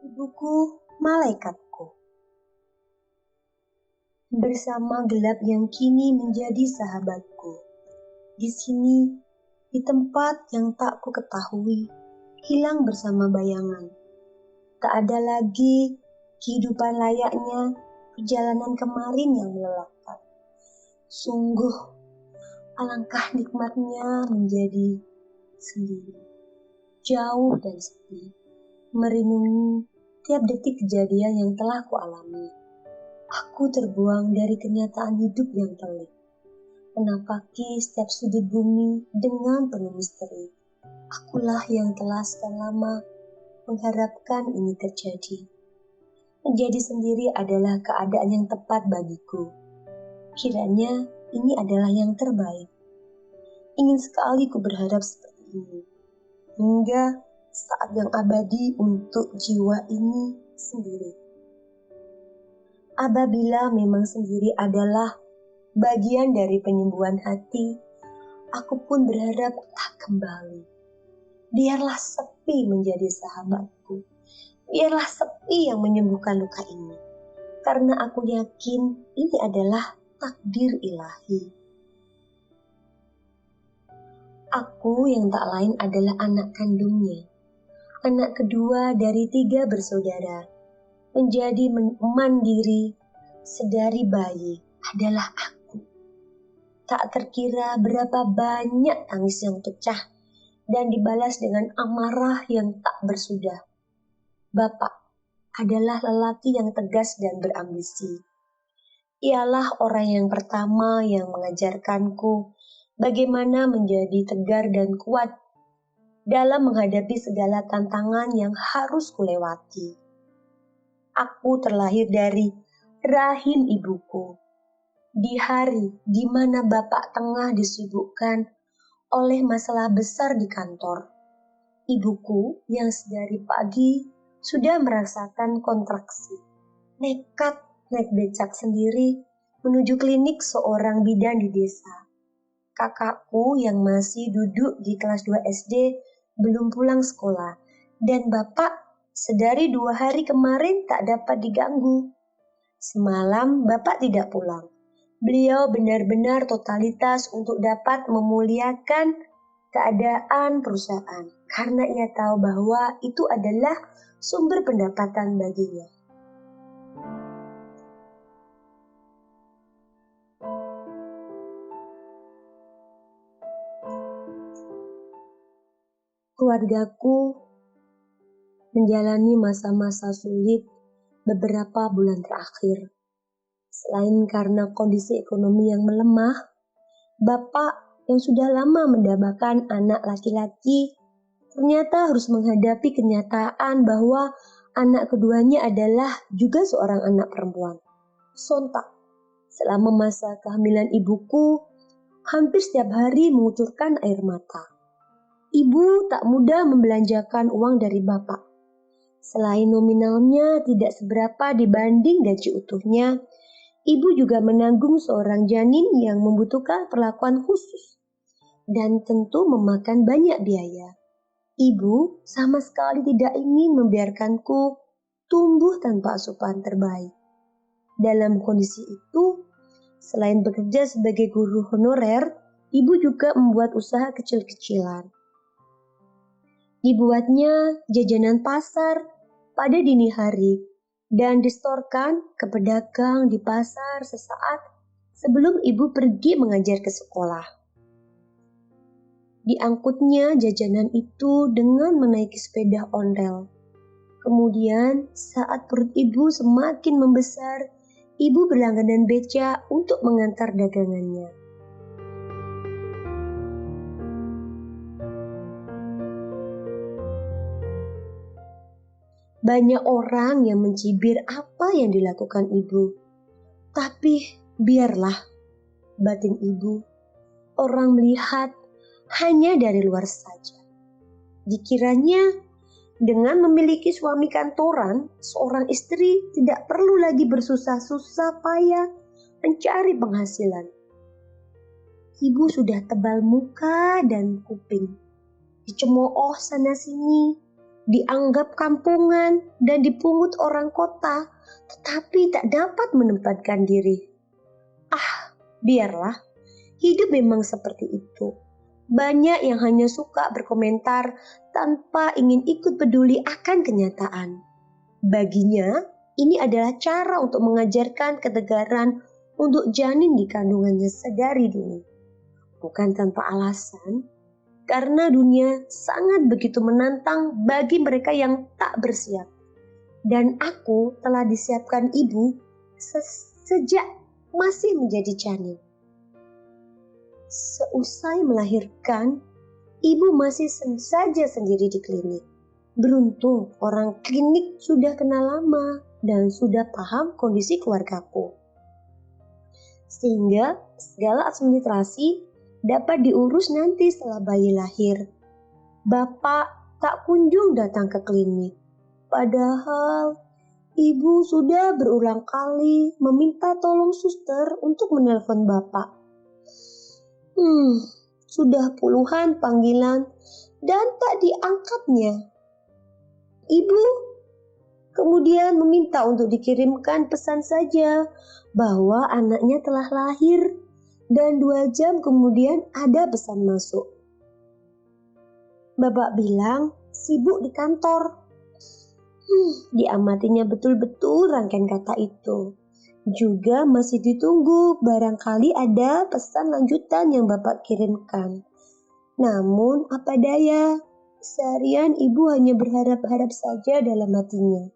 Ibuku, malaikatku. Bersama gelap yang kini menjadi sahabatku. Di sini, di tempat yang tak ku ketahui, hilang bersama bayangan. Tak ada lagi kehidupan layaknya perjalanan kemarin yang melelahkan. Sungguh, alangkah nikmatnya menjadi sendiri, jauh dan sepi, merenungi tiap detik kejadian yang telah ku alami. Aku terbuang dari kenyataan hidup yang pelik, menapaki setiap sudut bumi dengan penuh misteri. Akulah yang telah sekian lama mengharapkan ini terjadi. Menjadi sendiri adalah keadaan yang tepat bagiku. Kiranya ini adalah yang terbaik. Ingin sekali ku berharap seperti ini, hingga saat yang abadi untuk jiwa ini sendiri. Apabila memang sendiri adalah bagian dari penyembuhan hati, aku pun berharap tak kembali. Biarlah sepi menjadi sahabatku. Biarlah sepi yang menyembuhkan luka ini. Karena aku yakin ini adalah takdir ilahi. Aku yang tak lain adalah anak kandungnya. Anak kedua dari 3 bersaudara. Menjadi mandiri sedari bayi adalah aku. Tak terkira berapa banyak tangis yang pecah dan dibalas dengan amarah yang tak bersudah. Bapak adalah lelaki yang tegas dan berambisi. Ialah orang yang pertama yang mengajarkanku bagaimana menjadi tegar dan kuat dalam menghadapi segala tantangan yang harus kulewati. Aku terlahir dari rahim ibuku di hari di mana bapak tengah disibukkan oleh masalah besar di kantor. Ibuku yang sedari pagi sudah merasakan kontraksi, nekat naik becak sendiri menuju klinik seorang bidan di desa. Kakakku yang masih duduk di kelas 2 SD belum pulang sekolah, dan bapak sedari 2 hari kemarin tak dapat diganggu. Semalam bapak tidak pulang. Beliau benar-benar totalitas untuk dapat memuliakan keadaan perusahaan karena ia tahu bahwa itu adalah sumber pendapatan baginya. Keluargaku menjalani masa-masa sulit beberapa bulan terakhir. Selain karena kondisi ekonomi yang melemah, bapak yang sudah lama mendambakan anak laki-laki ternyata harus menghadapi kenyataan bahwa anak keduanya adalah juga seorang anak perempuan. Sontak, selama masa kehamilan ibuku, hampir setiap hari mengucurkan air mata. Ibu tak mudah membelanjakan uang dari bapak. Selain nominalnya tidak seberapa dibanding gaji utuhnya, ibu juga menanggung seorang janin yang membutuhkan perlakuan khusus dan tentu memakan banyak biaya. Ibu sama sekali tidak ingin membiarkanku tumbuh tanpa asupan terbaik. Dalam kondisi itu, selain bekerja sebagai guru honorer, ibu juga membuat usaha kecil-kecilan. Dibuatnya jajanan pasar pada dini hari dan distorkan ke pedagang di pasar sesaat sebelum ibu pergi mengajar ke sekolah. Diangkutnya jajanan itu dengan menaiki sepeda ontel. Kemudian saat perut ibu semakin membesar, ibu berlangganan beca untuk mengantar dagangannya. Banyak orang yang mencibir apa yang dilakukan ibu. Tapi biarlah batin ibu. Orang melihat hanya dari luar saja. Dikiranya dengan memiliki suami kantoran, seorang istri tidak perlu lagi bersusah-susah payah mencari penghasilan. Ibu sudah tebal muka dan kuping, dicemooh sana-sini, dianggap kampungan dan dipungut orang kota, tetapi tak dapat menempatkan diri. Biarlah, hidup memang seperti itu. Banyak yang hanya suka berkomentar tanpa ingin ikut peduli akan kenyataan. Baginya, ini adalah cara untuk mengajarkan ketegaran untuk janin di kandungannya sedari dulu. Bukan tanpa alasan, karena dunia sangat begitu menantang bagi mereka yang tak bersiap. Dan aku telah disiapkan ibu sejak masih menjadi janin. Seusai melahirkan, ibu masih saja sendiri di klinik. Beruntung orang klinik sudah kenal lama dan sudah paham kondisi keluargaku. Sehingga segala administrasi dapat diurus nanti setelah bayi lahir. Bapak tak kunjung datang ke klinik. Padahal ibu sudah berulang kali meminta tolong suster untuk menelpon bapak. Sudah puluhan panggilan dan tak diangkatnya. Ibu kemudian meminta untuk dikirimkan pesan saja bahwa anaknya telah lahir dan 2 jam kemudian ada pesan masuk. Bapak bilang sibuk di kantor. Diamatinya betul-betul rangkaian kata itu. Juga masih ditunggu, barangkali ada pesan lanjutan yang Bapak kirimkan. Namun apa daya, seharian ibu hanya berharap-harap saja dalam hatinya.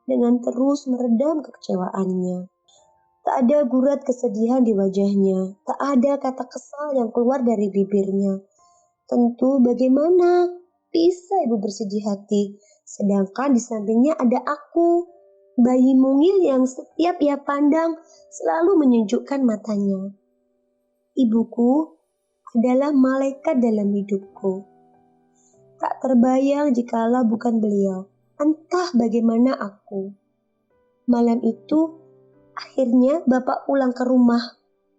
Dengan terus meredam kekecewaannya. Tak ada gurat kesedihan di wajahnya, tak ada kata kesal yang keluar dari bibirnya. Tentu bagaimana bisa ibu bersedih hati, sedangkan di sampingnya ada aku, bayi mungil yang setiap ia pandang selalu menyejukkan matanya. Ibuku adalah malaikat dalam hidupku. Tak terbayang jikalau bukan beliau. Entah bagaimana aku. Malam itu, akhirnya bapak pulang ke rumah.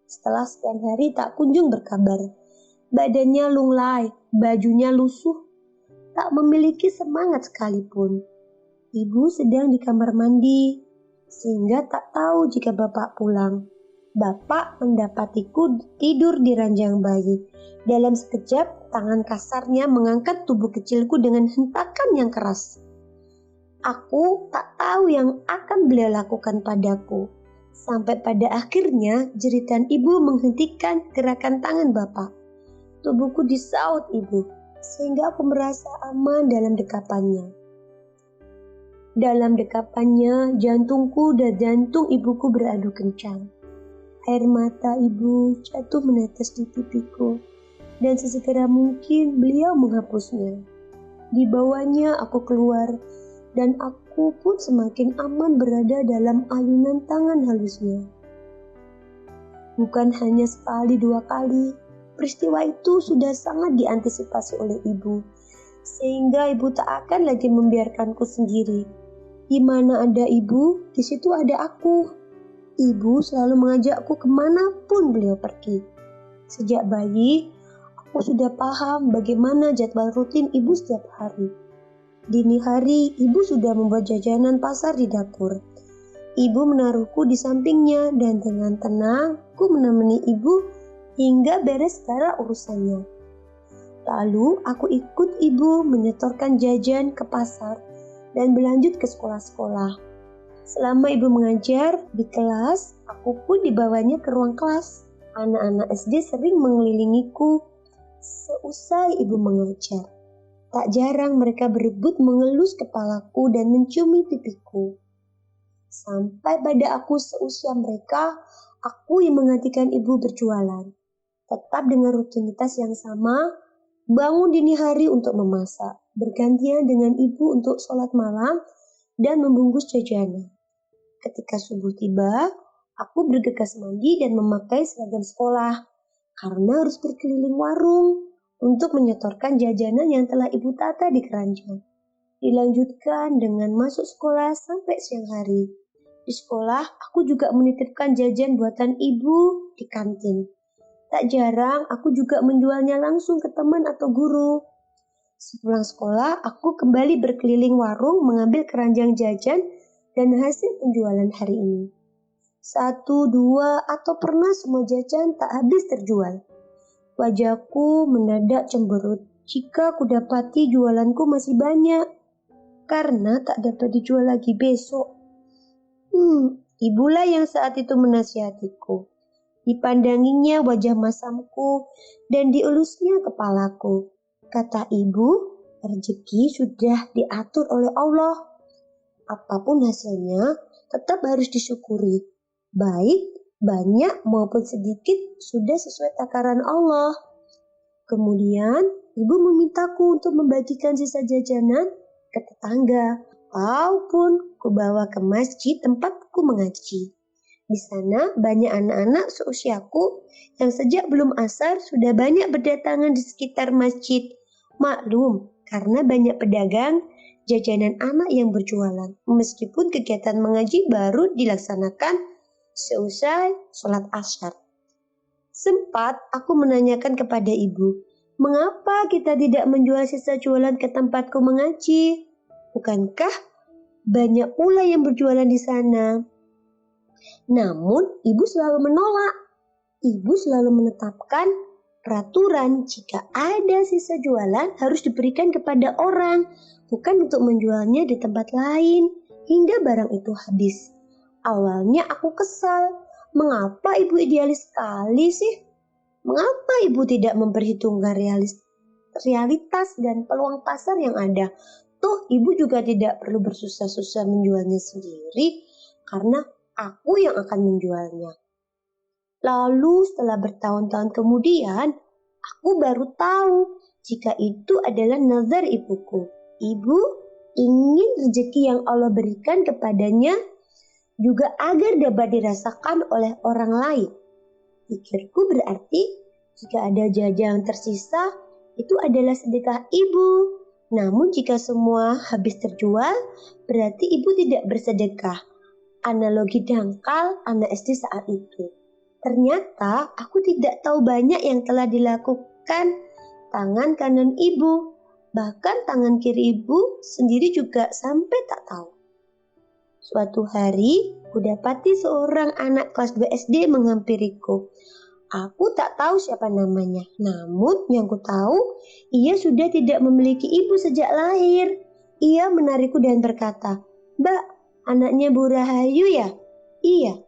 Setelah sekian hari tak kunjung berkabar. Badannya lunglai, bajunya lusuh. Tak memiliki semangat sekalipun. Ibu sedang di kamar mandi, sehingga tak tahu jika bapak pulang. Bapak mendapatiku tidur di ranjang bayi. Dalam sekejap, tangan kasarnya mengangkat tubuh kecilku dengan hentakan yang keras. Aku tak tahu yang akan beliau lakukan padaku. Sampai pada akhirnya, jeritan ibu menghentikan gerakan tangan bapak. Tubuhku disaut ibu, sehingga aku merasa aman dalam dekapannya. Dalam dekapannya, jantungku dan jantung ibuku beradu kencang. Air mata ibu jatuh menetes di pipiku, dan sesegera mungkin beliau menghapusnya. Di bawahnya aku keluar, dan aku pun semakin aman berada dalam ayunan tangan halusnya. Bukan hanya sekali 2 kali, peristiwa itu sudah sangat diantisipasi oleh ibu, sehingga ibu tak akan lagi membiarkanku sendiri. Di mana ada ibu, di situ ada aku. Ibu selalu mengajakku kemanapun beliau pergi. Sejak bayi, aku sudah paham bagaimana jadwal rutin ibu setiap hari. Dini hari, ibu sudah membuat jajanan pasar di dapur. Ibu menaruhku di sampingnya dan dengan tenang, ku menemani ibu hingga beres segala urusannya. Lalu aku ikut ibu menyetorkan jajan ke pasar dan berlanjut ke sekolah-sekolah. Selama ibu mengajar di kelas, aku pun dibawanya ke ruang kelas. Anak-anak SD sering mengelilingiku seusai ibu mengajar. Tak jarang mereka berebut mengelus kepalaku dan menciumi pipiku. Sampai pada aku seusia mereka, aku yang menggantikan ibu berjualan. Tetap dengan rutinitas yang sama, bangun dini hari untuk memasak, bergantian dengan ibu untuk sholat malam dan membungkus jajanan. Ketika subuh tiba, aku bergegas mandi dan memakai seragam sekolah karena harus berkeliling warung untuk menyetorkan jajanan yang telah ibu tata di keranjang. Dilanjutkan dengan masuk sekolah sampai siang hari. Di sekolah, aku juga menitipkan jajan buatan ibu di kantin. Tak jarang aku juga menjualnya langsung ke teman atau guru. Sepulang sekolah, aku kembali berkeliling warung mengambil keranjang jajan dan hasil penjualan hari ini. 1, 2, atau pernah semua jajan tak habis terjual. Wajahku mendadak cemberut jika ku dapati jualanku masih banyak, karena tak dapat dijual lagi besok. Ibulah yang saat itu menasihatiku. Dipandanginya wajah masamku dan diulusnya kepalaku. Kata ibu, rezeki sudah diatur oleh Allah. Apapun hasilnya, tetap harus disyukuri. Baik, banyak maupun sedikit sudah sesuai takaran Allah. Kemudian, ibu memintaku untuk membagikan sisa jajanan ke tetangga, ataupun kubawa ke masjid tempatku mengaji. Di sana banyak anak-anak seusiaku yang sejak belum asar sudah banyak berdatangan di sekitar masjid. Maklum, karena banyak pedagang jajanan anak yang berjualan, meskipun kegiatan mengaji baru dilaksanakan seusai sholat asar. Sempat aku menanyakan kepada ibu, mengapa kita tidak menjual sisa jualan ke tempatku mengaji? Bukankah banyak pula yang berjualan di sana? Namun ibu selalu menolak. Ibu selalu menetapkan peraturan jika ada sisa jualan harus diberikan kepada orang, bukan untuk menjualnya di tempat lain hingga barang itu habis. Awalnya aku kesal, mengapa ibu idealis sekali sih? Mengapa ibu tidak memperhitungkan realitas dan peluang pasar yang ada? Toh ibu juga tidak perlu bersusah-susah menjualnya sendiri karena aku yang akan menjualnya. Lalu setelah bertahun-tahun kemudian, aku baru tahu jika itu adalah nazar ibuku. Ibu ingin rezeki yang Allah berikan kepadanya juga agar dapat dirasakan oleh orang lain. Pikirku berarti jika ada jajan tersisa, itu adalah sedekah ibu. Namun jika semua habis terjual, berarti ibu tidak bersedekah. Analogi dangkal anak SD saat itu. Ternyata aku tidak tahu banyak yang telah dilakukan tangan kanan ibu. Bahkan tangan kiri ibu sendiri juga sampai tak tahu. Suatu hari, kudapati seorang anak kelas 2 SD menghampiriku. Aku tak tahu siapa namanya, namun yang ku tahu, ia sudah tidak memiliki ibu sejak lahir. Ia menarikku dan berkata, "Mbak, anaknya Bu Rahayu ya?" "Iya."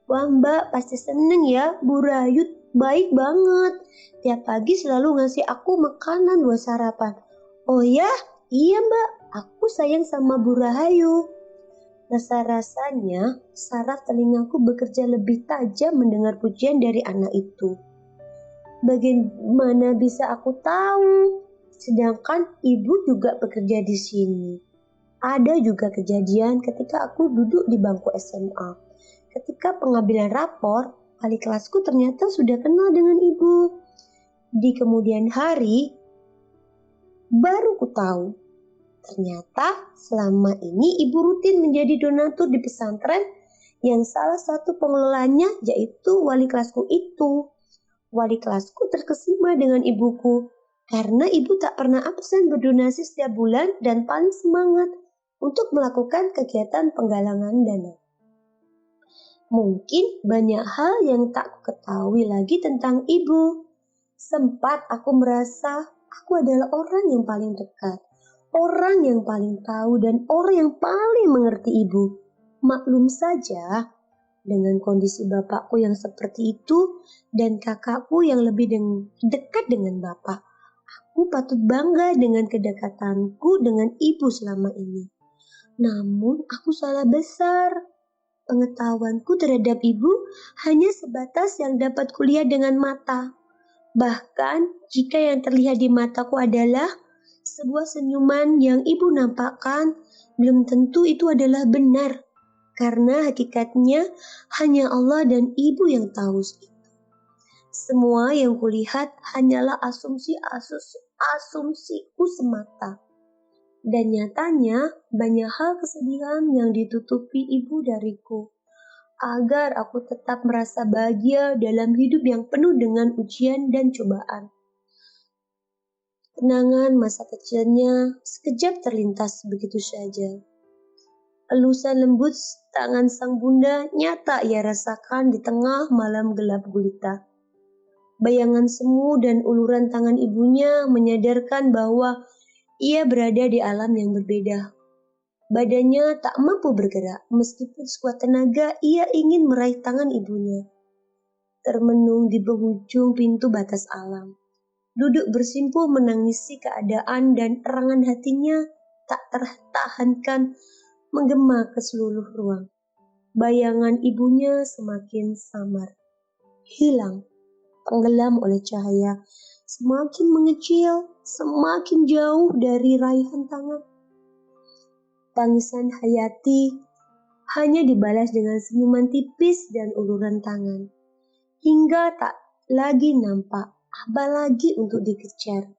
"Wah Mbak, pasti seneng ya, Bu Rahayu baik banget. Tiap pagi selalu ngasih aku makanan buat sarapan." "Oh ya? Iya Mbak, aku sayang sama Bu Rahayu." Rasa-rasanya saraf telingaku bekerja lebih tajam mendengar pujian dari anak itu. Bagaimana bisa aku tahu? Sedangkan ibu juga bekerja di sini. Ada juga kejadian ketika aku duduk di bangku SMA. Ketika pengambilan rapor, wali kelasku ternyata sudah kenal dengan ibu. Di kemudian hari, baru ku tahu. Ternyata selama ini ibu rutin menjadi donatur di pesantren yang salah satu pengelolanya yaitu wali kelasku itu. Wali kelasku terkesima dengan ibuku karena ibu tak pernah absen berdonasi setiap bulan dan paling semangat untuk melakukan kegiatan penggalangan dana. Mungkin banyak hal yang tak ketahui lagi tentang ibu. Sempat aku merasa aku adalah orang yang paling dekat, orang yang paling tahu dan orang yang paling mengerti ibu. Maklum saja, dengan kondisi bapakku yang seperti itu dan kakakku yang lebih dekat dengan bapak, aku patut bangga dengan kedekatanku dengan ibu selama ini. Namun aku salah besar. Pengetahuanku terhadap ibu hanya sebatas yang dapat kulihat dengan mata. Bahkan jika yang terlihat di mataku adalah sebuah senyuman yang ibu nampakkan, belum tentu itu adalah benar. Karena hakikatnya hanya Allah dan ibu yang tahu itu. Semua yang kulihat hanyalah asumsiku semata. Dan nyatanya banyak hal kesedihan yang ditutupi ibu dariku. Agar aku tetap merasa bahagia dalam hidup yang penuh dengan ujian dan cobaan. Kenangan masa kecilnya sekejap terlintas begitu saja. Elusan lembut tangan sang bunda nyata ia rasakan di tengah malam gelap gulita. Bayangan semu dan uluran tangan ibunya menyadarkan bahwa ia berada di alam yang berbeda. Badannya tak mampu bergerak, meskipun sekuat tenaga ia ingin meraih tangan ibunya. Termenung di penghujung pintu batas alam. Duduk bersimpuh menangisi keadaan dan erangan hatinya tak tertahankan menggema ke seluruh ruang. Bayangan ibunya semakin samar, hilang, tenggelam oleh cahaya, semakin mengecil, semakin jauh dari raihan tangan. Tangisan Hayati hanya dibalas dengan senyuman tipis dan uluran tangan, hingga tak lagi nampak, apalagi untuk dikejar.